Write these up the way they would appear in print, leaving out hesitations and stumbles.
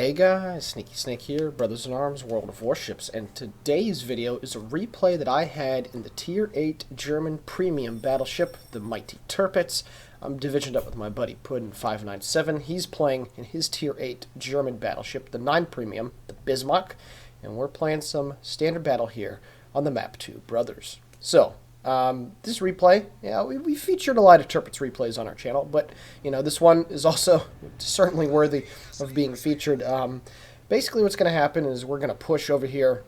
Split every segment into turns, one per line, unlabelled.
Hey guys, Sneaky Snake here, Brothers in Arms, World of Warships, and today's video is a replay that I had in the Tier 8 German premium battleship, the mighty Tirpitz. I'm divisioned up with my buddy Puddin597. He's playing in his Tier 8 German battleship, the 9 premium, the Bismarck, and we're playing some standard battle here on the map Two Brothers. So, this replay, yeah, we featured a lot of Tirpitz replays on our channel, but, you know, this one is also certainly worthy of being featured. Basically what's going to happen is we're going to push over here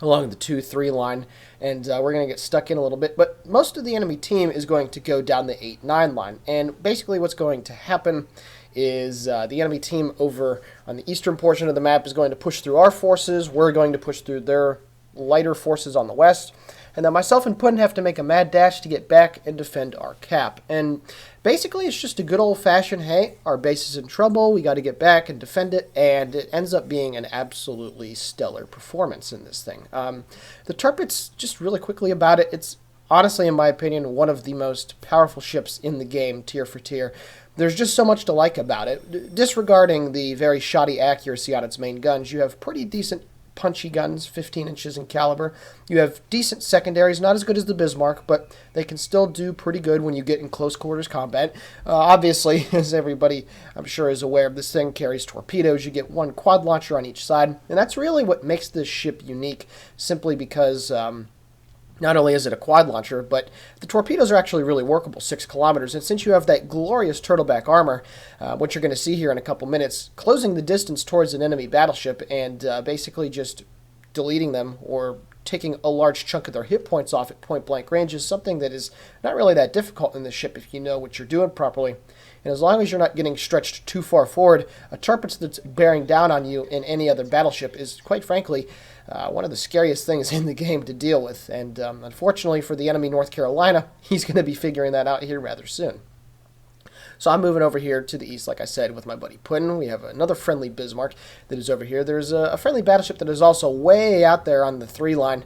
along the 2-3 line, and we're going to get stuck in a little bit, but most of the enemy team is going to go down the 8-9 line, and basically what's going to happen is the enemy team over on the eastern portion of the map is going to push through our forces, we're going to push through their lighter forces on the west, and then myself and Puddin have to make a mad dash to get back and defend our cap. And basically it's just a good old-fashioned, hey, our base is in trouble, we got to get back and defend it, and it ends up being an absolutely stellar performance in this thing. The Tirpitz, just really quickly about it, it's honestly, in my opinion, one of the most powerful ships in the game, tier for tier. There's just so much to like about it. Disregarding the very shoddy accuracy on its main guns, you have pretty decent punchy guns, 15 inches in caliber. You have decent secondaries, not as good as the Bismarck, but they can still do pretty good when you get in close quarters combat. Obviously, as everybody I'm sure is aware, this thing carries torpedoes. You get one quad launcher on each side, and that's really what makes this ship unique, simply because not only is it a quad launcher, but the torpedoes are actually really workable, 6 kilometers. And since you have that glorious turtleback armor, what you're going to see here in a couple minutes, closing the distance towards an enemy battleship and basically just deleting them or taking a large chunk of their hit points off at point-blank range is something that is not really that difficult in this ship if you know what you're doing properly. And as long as you're not getting stretched too far forward, a Tirpitz that's bearing down on you in any other battleship is, quite frankly, one of the scariest things in the game to deal with. And unfortunately for the enemy North Carolina, he's going to be figuring that out here rather soon. So I'm moving over here to the east, like I said, with my buddy Puddin. We have another friendly Bismarck that is over here. There's a friendly battleship that is also way out there on the 3 line.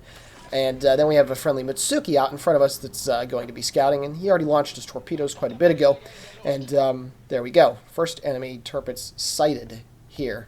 And then we have a friendly Mitsuki out in front of us that's going to be scouting. And he already launched his torpedoes quite a bit ago. And there we go. First enemy Tirpitz sighted here.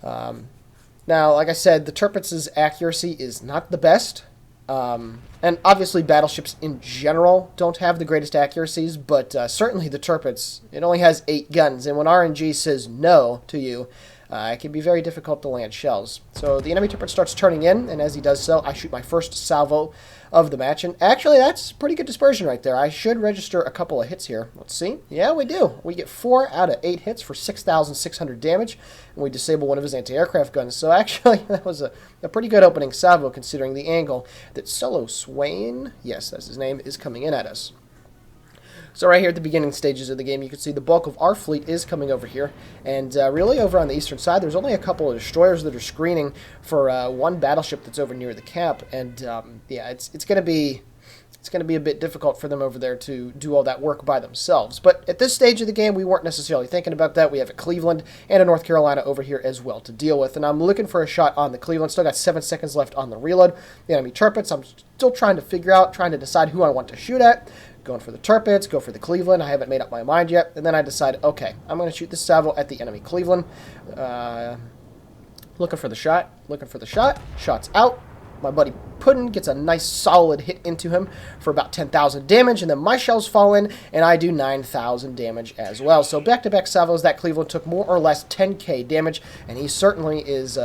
Now, like I said, the Tirpitz's accuracy is not the best. And obviously battleships in general don't have the greatest accuracies, but certainly the Tirpitz, it only has 8 guns, and when RNG says no to you, it can be very difficult to land shells. So the enemy Tirpitz starts turning in, and as he does so, I shoot my first salvo of the match, and actually that's pretty good dispersion right there. I should register a couple of hits here. Let's see. Yeah, we do. We get 4 out of 8 hits for 6,600 damage, and we disable one of his anti-aircraft guns. So actually, that was a pretty good opening salvo considering the angle that Solo Swain, yes, that's his name, is coming in at us. So right here at the beginning stages of the game, you can see the bulk of our fleet is coming over here. And really over on the eastern side, there's only a couple of destroyers that are screening for one battleship that's over near the cap. And yeah, it's going to be a bit difficult for them over there to do all that work by themselves. But at this stage of the game, we weren't necessarily thinking about that. We have a Cleveland and a North Carolina over here as well to deal with. And I'm looking for a shot on the Cleveland. Still got 7 seconds left on the reload. The enemy Tirpitz, I'm still trying to figure out, trying to decide who I want to shoot at. Going for the Tirpitz, go for the Cleveland. I haven't made up my mind yet. And then I decide, okay, I'm going to shoot this salvo at the enemy Cleveland. Looking for the shot. Looking for the shot. Shot's out. My buddy Puddin gets a nice solid hit into him for about 10,000 damage, and then my shells fall in, and I do 9,000 damage as well. So back-to-back salvos, that Cleveland took more or less 10k damage, and he certainly is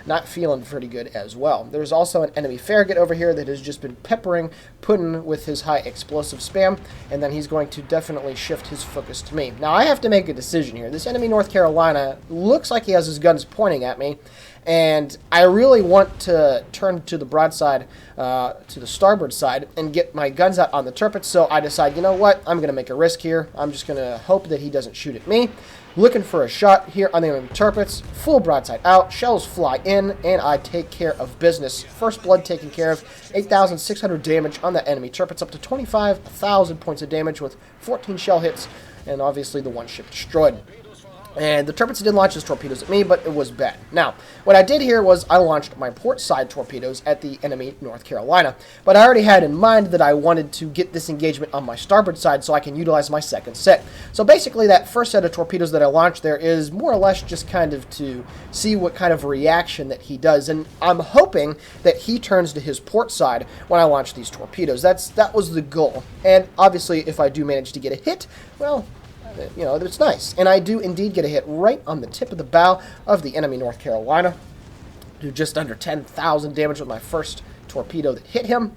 not feeling pretty good as well. There's also an enemy Farragut over here that has just been peppering Puddin with his high explosive spam, and then he's going to definitely shift his focus to me. Now, I have to make a decision here. This enemy North Carolina looks like he has his guns pointing at me, and I really want to turn to the broadside, to the starboard side, and get my guns out on the Tirpitz, so I decide, you know what, I'm going to make a risk here. I'm just going to hope that he doesn't shoot at me. Looking for a shot here on the enemy Tirpitz, full broadside out, shells fly in, and I take care of business. First blood taken care of, 8,600 damage on that enemy Tirpitz, up to 25,000 points of damage with 14 shell hits, and obviously the one ship destroyed. And the Tirpitz did launch his torpedoes at me, but it was bad. Now, what I did here was I launched my port side torpedoes at the enemy North Carolina. But I already had in mind that I wanted to get this engagement on my starboard side so I can utilize my second set. So basically that first set of torpedoes that I launched there is more or less just kind of to see what kind of reaction that he does. And I'm hoping that he turns to his port side when I launch these torpedoes. That was the goal. And obviously if I do manage to get a hit, well, you know, it's nice. And I do indeed get a hit right on the tip of the bow of the enemy North Carolina. Do just under 10,000 damage with my first torpedo that hit him.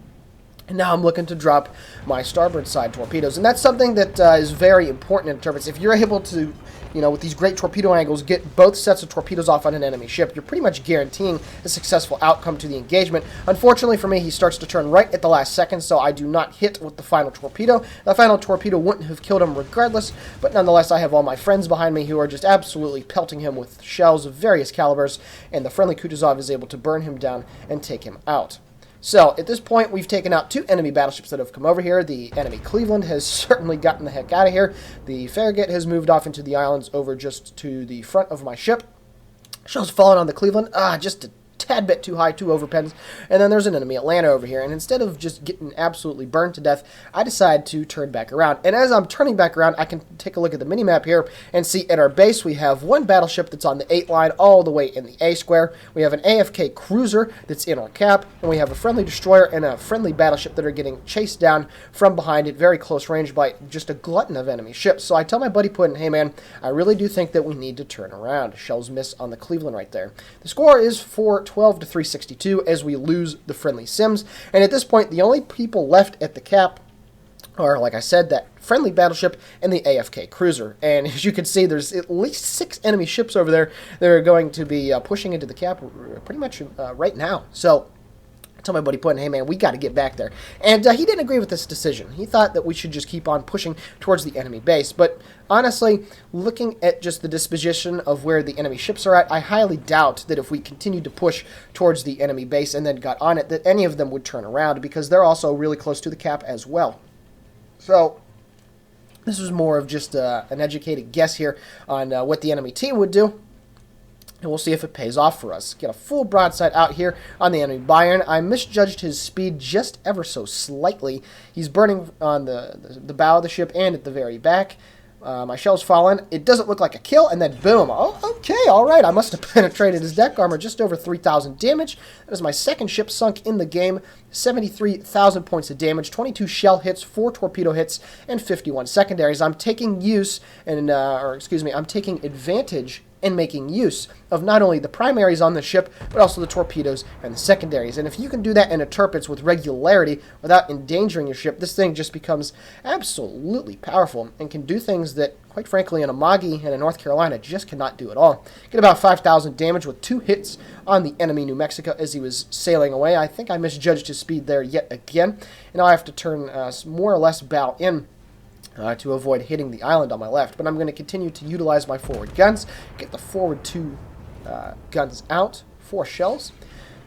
And now I'm looking to drop my starboard side torpedoes. And that's something that is very important in Tirpitz. If you're able to, you know, with these great torpedo angles, get both sets of torpedoes off on an enemy ship, you're pretty much guaranteeing a successful outcome to the engagement. Unfortunately for me, he starts to turn right at the last second, so I do not hit with the final torpedo. The final torpedo wouldn't have killed him regardless, but nonetheless, I have all my friends behind me who are just absolutely pelting him with shells of various calibers, and the friendly Kutuzov is able to burn him down and take him out. So, at this point, we've taken out 2 enemy battleships that have come over here. The enemy Cleveland has certainly gotten the heck out of here. The Farragut has moved off into the islands over just to the front of my ship. Shell's fallen on the Cleveland. Just a tad bit too high, 2 overpens. And then there's an enemy Atlanta over here. And instead of just getting absolutely burned to death, I decide to turn back around. And as I'm turning back around, I can take a look at the minimap here and see at our base we have 1 battleship that's on the 8 line all the way in the A square. We have an AFK cruiser that's in our cap. And we have a friendly destroyer and a friendly battleship that are getting chased down from behind at very close range by just a glutton of enemy ships. So I tell my buddy Puddin, hey man, I really do think that we need to turn around. Shells miss on the Cleveland right there. The score is 412 to 362 as we lose the friendly sims. And at this point, the only people left at the cap are, like I said, that friendly battleship and the AFK cruiser. And as you can see, there's at least 6 enemy ships over there that are going to be pushing into the cap pretty much right now. So tell my buddy Puddin, hey man, we got to get back there. And he didn't agree with this decision. He thought that we should just keep on pushing towards the enemy base. But honestly, looking at just the disposition of where the enemy ships are at, I highly doubt that if we continued to push towards the enemy base and then got on it, that any of them would turn around, because they're also really close to the cap as well. So this was more of just an educated guess here on what the enemy team would do. And we'll see if it pays off for us. Get a full broadside out here on the enemy Bayern. I misjudged his speed just ever so slightly. He's burning on the bow of the ship and at the very back. My shell's fallen. It doesn't look like a kill, and then boom. Oh, okay, all right. I must have penetrated his deck armor, just over 3,000 damage. That is my second ship sunk in the game. 73,000 points of damage, 22 shell hits, 4 torpedo hits, and 51 secondaries. I'm taking I'm taking advantage and making use of not only the primaries on the ship, but also the torpedoes and the secondaries. And if you can do that in a Tirpitz with regularity without endangering your ship, this thing just becomes absolutely powerful and can do things that, quite frankly, an Amagi and a North Carolina just cannot do at all. Get about 5,000 damage with 2 hits on the enemy New Mexico as he was sailing away. I think I misjudged his speed there yet again. And now I have to turn more or less bow in to avoid hitting the island on my left. But I'm going to continue to utilize my forward guns. Get the forward 2 guns out. 4 shells.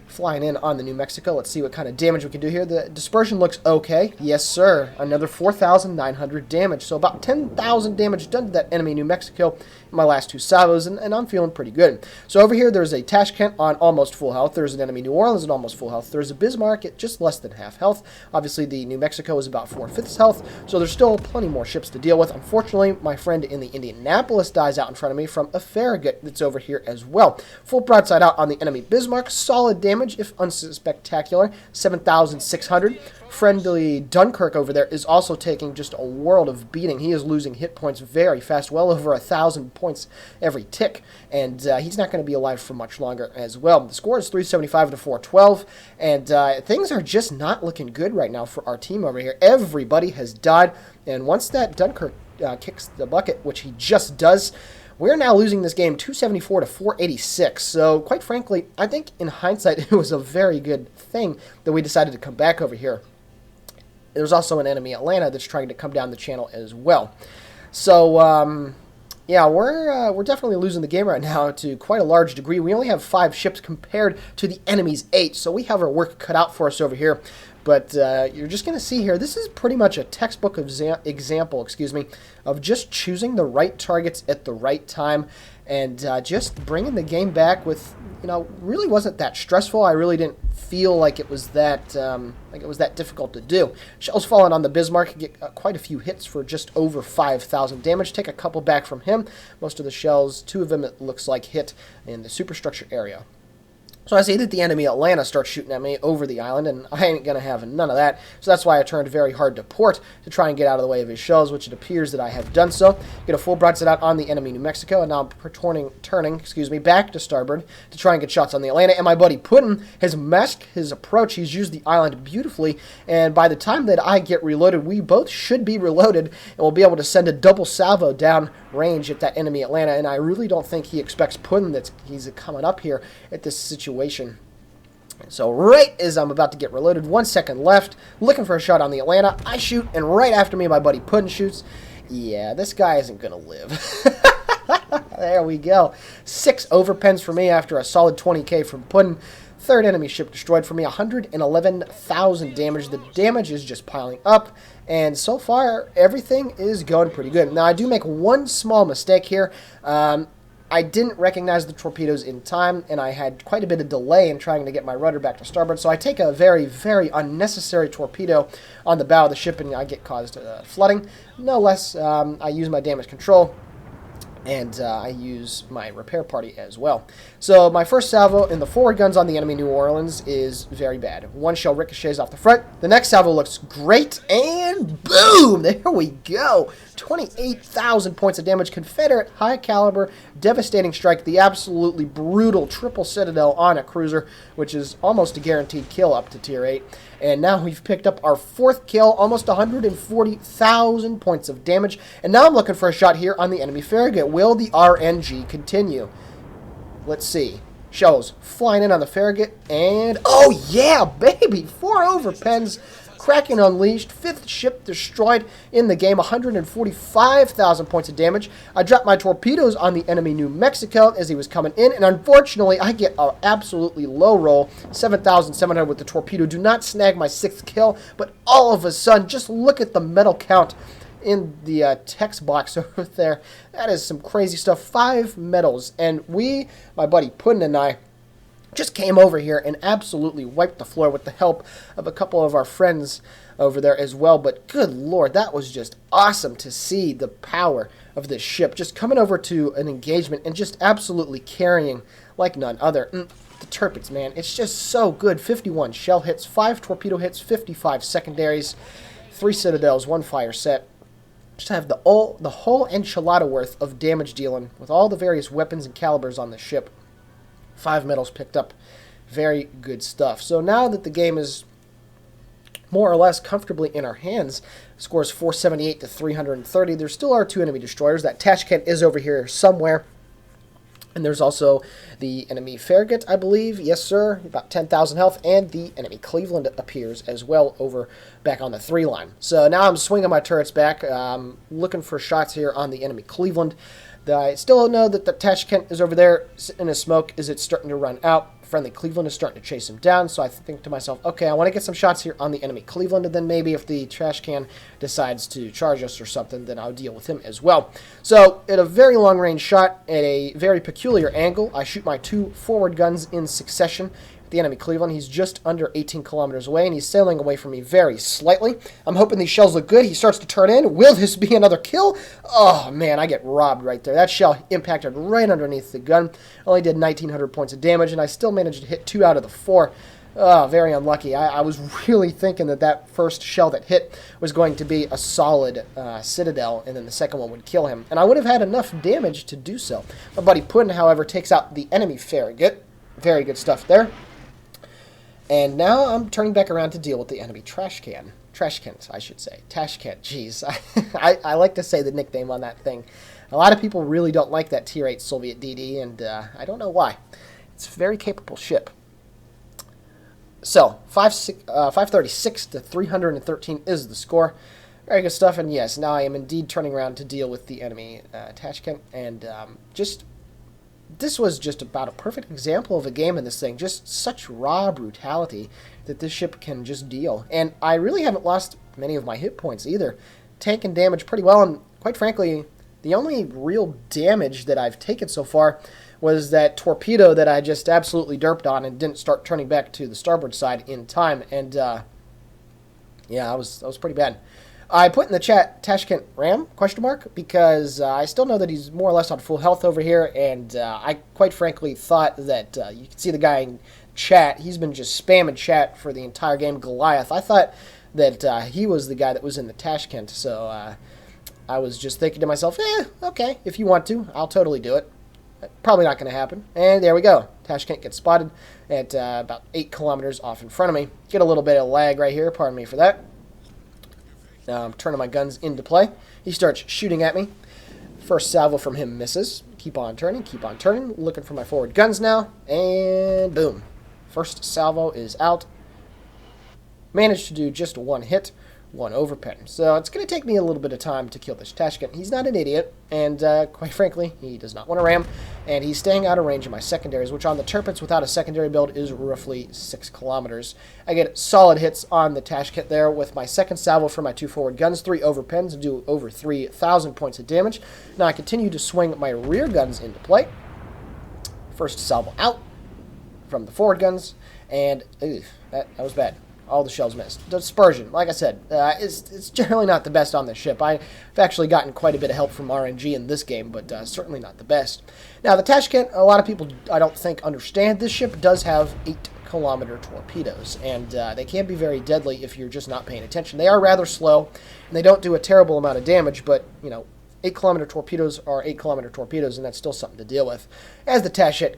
Flying in on the New Mexico. Let's see what kind of damage we can do here. The dispersion looks okay. Yes, sir. Another 4,900 damage. So about 10,000 damage done to that enemy New Mexico in my last 2 salvos, and I'm feeling pretty good. So over here, there's a Tashkent on almost full health. There's an enemy New Orleans at almost full health. There's a Bismarck at just less than half health. Obviously, the New Mexico is about 4/5 health, so there's still plenty more ships to deal with. Unfortunately, my friend in the Indianapolis dies out in front of me from a Farragut that's over here as well. Full broadside out on the enemy Bismarck. Solid damage, if unspectacular, 7,600. Friendly Dunkirk over there is also taking just a world of beating. He is losing hit points very fast, well over 1,000 points every tick, and he's not going to be alive for much longer as well. The score is 375 to 412, and things are just not looking good right now for our team over here. Everybody has died, and once that Dunkirk kicks the bucket, which he just does, we're now losing this game 274 to 486. So, quite frankly, I think in hindsight, it was a very good thing that we decided to come back over here. There's also an enemy Atlanta that's trying to come down the channel as well. So, yeah, we're definitely losing the game right now to quite a large degree. We only have 5 ships compared to the enemy's 8, so we have our work cut out for us over here. But you're just going to see here, this is pretty much a textbook example, of just choosing the right targets at the right time and just bringing the game back with, really wasn't that stressful. I really didn't feel like it was that difficult to do. Shells falling on the Bismarck, get quite a few hits for just over 5,000 damage. Take a couple back from him. Most of the shells, 2 of them it looks like hit in the superstructure area. So I see that the enemy Atlanta starts shooting at me over the island, and I ain't going to have none of that. So that's why I turned very hard to port to try and get out of the way of his shells, which it appears that I have done so. Get a full broadside out on the enemy New Mexico, and now I'm turning back to starboard to try and get shots on the Atlanta. And my buddy Putin has masked his approach. He's used the island beautifully, and by the time that I get reloaded, we both should be reloaded, and we'll be able to send a double salvo down range at that enemy Atlanta. And I really don't think he expects Putin that he's coming up here at this situation. So right as I'm about to get reloaded, 1 second left, looking for a shot on the Atlanta, I shoot, and right after me my buddy Puddin shoots. Yeah, this guy isn't gonna live. There we go. 6 overpens for me after a solid 20k from Puddin. Third enemy ship destroyed for me, 111,000 damage. The damage is just piling up, and so far everything is going pretty good. Now I do make one small mistake here. I didn't recognize the torpedoes in time, and I had quite a bit of delay in trying to get my rudder back to starboard, so I take a very, very unnecessary torpedo on the bow of the ship, and I get caused flooding. No less, I use my damage control, and I use my repair party as well. So my first salvo in the forward guns on the enemy New Orleans is very bad. 1 shell ricochets off the front. The next salvo looks great, and boom! There we go. 28,000 points of damage. Confederate high caliber devastating strike. The absolutely brutal triple citadel on a cruiser, which is almost a guaranteed kill up to tier 8. And now we've picked up our 4th kill, almost 140,000 points of damage. And now I'm looking for a shot here on the enemy Farragut. Will the RNG continue? Let's see. Shells flying in on the Farragut, and oh yeah, baby! 4 overpens. Kraken unleashed, 5th ship destroyed in the game, 145,000 points of damage. I dropped my torpedoes on the enemy New Mexico as he was coming in, and unfortunately, I get an absolutely low roll, 7,700 with the torpedo. Do not snag my 6th kill, but all of a sudden, just look at the medal count in the text box over there. That is some crazy stuff. 5 medals, and my buddy Puddin and I, just came over here and absolutely wiped the floor with the help of a couple of our friends over there as well. But good lord, that was just awesome to see the power of this ship just coming over to an engagement and just absolutely carrying like none other. The Tirpitz, man, it's just so good. 51 shell hits, 5 torpedo hits, 55 secondaries, 3 citadels, 1 fire set. Just have the whole enchilada worth of damage dealing with all the various weapons and calibers on the ship. 5 medals picked up. Very good stuff. So now that the game is more or less comfortably in our hands, scores 478 to 330. There still are 2 enemy destroyers. That Tashkent is over here somewhere. And there's also the enemy Farragut, I believe. Yes, sir. About 10,000 health. And the enemy Cleveland appears as well over back on the 3 line. So now I'm swinging my turrets back. Looking for shots here on the enemy Cleveland. I still know that the Tashkent is over there sitting in a smoke as it's starting to run out. Friendly Cleveland is starting to chase him down, so I think to myself, okay, I want to get some shots here on the enemy Cleveland, and then maybe if the trash can decides to charge us or something, then I'll deal with him as well. So, at a very long-range shot, at a very peculiar angle, I shoot my 2 forward guns in succession. The enemy Cleveland, he's just under 18 kilometers away, and he's sailing away from me very slightly. I'm hoping these shells look good. He starts to turn in. Will this be another kill? Oh, man, I get robbed right there. That shell impacted right underneath the gun. Only did 1,900 points of damage, and I still managed to hit 2 out of the 4. Oh, very unlucky. I was really thinking that first shell that hit was going to be a solid citadel, and then the second one would kill him. And I would have had enough damage to do so. My buddy Puddin, however, takes out the enemy Farragut. Very good stuff there. And now I'm turning back around to deal with the enemy Trashkent, I should say. Tashkent, jeez. I like to say the nickname on that thing. A lot of people really don't like that Tier 8 Soviet DD, and I don't know why. It's a very capable ship. So, 536 to 313 is the score. Very good stuff, and yes, now I am indeed turning around to deal with the enemy Tashkent, and just this was just about a perfect example of a game in this thing. Just such raw brutality that this ship can just deal. And I really haven't lost many of my hit points either. Taken damage pretty well, and quite frankly, the only real damage that I've taken so far was that torpedo that I just absolutely derped on and didn't start turning back to the starboard side in time. And yeah, that was pretty bad. I put in the chat Tashkent Ram, question mark, because I still know that he's more or less on full health over here, and I quite frankly thought that, you can see the guy in chat, he's been just spamming chat for the entire game, Goliath. I thought that he was the guy that was in the Tashkent, so I was just thinking to myself, okay, if you want to, I'll totally do it. Probably not going to happen. And there we go. Tashkent gets spotted at about 8 kilometers off in front of me. Get a little bit of lag right here. Pardon me for that. Now I'm turning my guns into play. He starts shooting at me. First salvo from him misses. Keep on turning. Keep on turning. Looking for my forward guns now. And boom. First salvo is out. Managed to do just one hit. One overpen. So it's going to take me a little bit of time to kill this Tashkent. He's not an idiot, and quite frankly, he does not want to ram, and he's staying out of range of my secondaries, which on the Tirpitz without a secondary build is roughly 6 kilometers. I get solid hits on the Tashkent there with my second salvo for my 2 forward guns, 3 overpens, and do over 3,000 points of damage. Now I continue to swing my rear guns into play. First salvo out from the forward guns, and that was bad. All the shells missed. Dispersion, like I said, it's generally not the best on this ship. I've actually gotten quite a bit of help from RNG in this game, but certainly not the best. Now, the Tashkent, a lot of people, I don't think, understand this ship does have 8-kilometer torpedoes, and they can be very deadly if you're just not paying attention. They are rather slow, and they don't do a terrible amount of damage, but, you know, 8-kilometer torpedoes are 8-kilometer torpedoes, and that's still something to deal with. As the Tashkent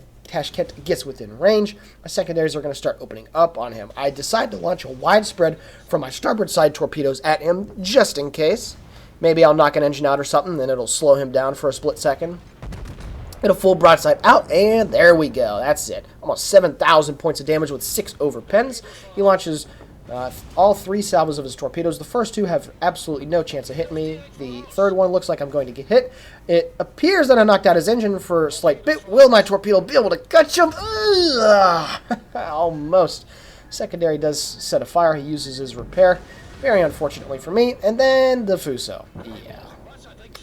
gets within range, my secondaries are going to start opening up on him. I decide to launch a widespread from my starboard side torpedoes at him, just in case. Maybe I'll knock an engine out or something, then it'll slow him down for a split second. Get a full broadside out, and there we go. That's it. Almost 7,000 points of damage with 6 overpens. He launches all 3 salvos of his torpedoes. The first 2 have absolutely no chance of hitting me. The third one looks like I'm going to get hit. It appears that I knocked out his engine for a slight bit. Will my torpedo be able to catch him? Almost. Secondary does set a fire. He uses his repair. Very unfortunately for me. And then the Fuso. Yeah.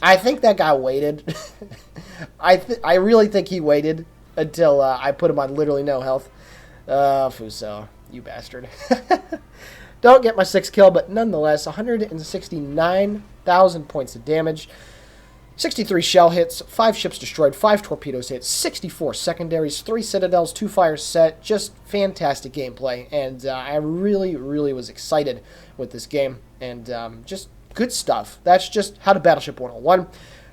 I think that guy waited. I really think he waited until I put him on literally no health. Fuso. You bastard. Don't get my 6th kill, but nonetheless, 169,000 points of damage, 63 shell hits, 5 ships destroyed, 5 torpedoes hit, 64 secondaries, 3 citadels, 2 fires set. Just fantastic gameplay, and I really, really was excited with this game, and just good stuff. That's just how to Battleship 101.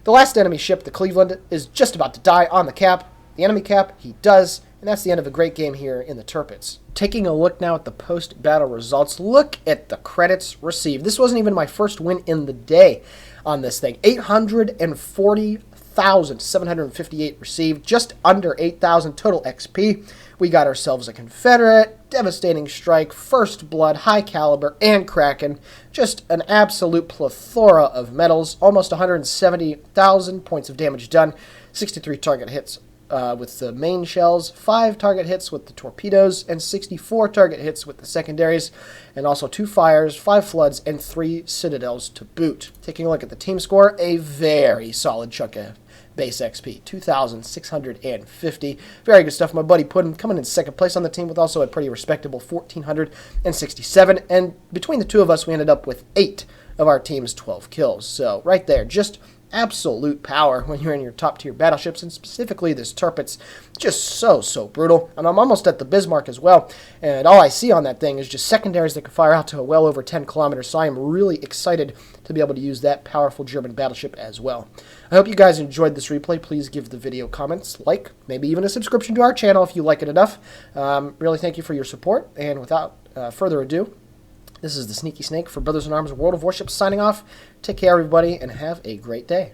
The last enemy ship, the Cleveland, is just about to die on the cap. The enemy cap, he does. And that's the end of a great game here in the Tirpitz. Taking a look now at the post-battle results, look at the credits received. This wasn't even my first win in the day on this thing. 840,758 received, just under 8,000 total XP. We got ourselves a Confederate, devastating strike, first blood, high caliber, and Kraken. Just an absolute plethora of medals. Almost 170,000 points of damage done. 63 target hits with the main shells, 5 target hits with the torpedoes, and 64 target hits with the secondaries, and also 2 fires, 5 floods, and 3 citadels to boot. Taking a look at the team score, a very solid chunk of base XP, 2,650. Very good stuff. My buddy Puddin coming in 2nd place on the team with also a pretty respectable 1,467, and between the two of us, we ended up with 8 of our team's 12 kills. So right there, just absolute power when you're in your top tier battleships, and specifically this Tirpitz, just so brutal. And I'm almost at the Bismarck as well, and all I see on that thing is just secondaries that can fire out to well over 10 kilometers, so I am really excited to be able to use that powerful German battleship as well. I hope you guys enjoyed this replay. Please give the video comments, like, maybe even a subscription to our channel if you like it enough. Really thank you for your support, and without further ado, this is the Sneaky Snake for Brothers in Arms World of Warships signing off. Take care, everybody, and have a great day.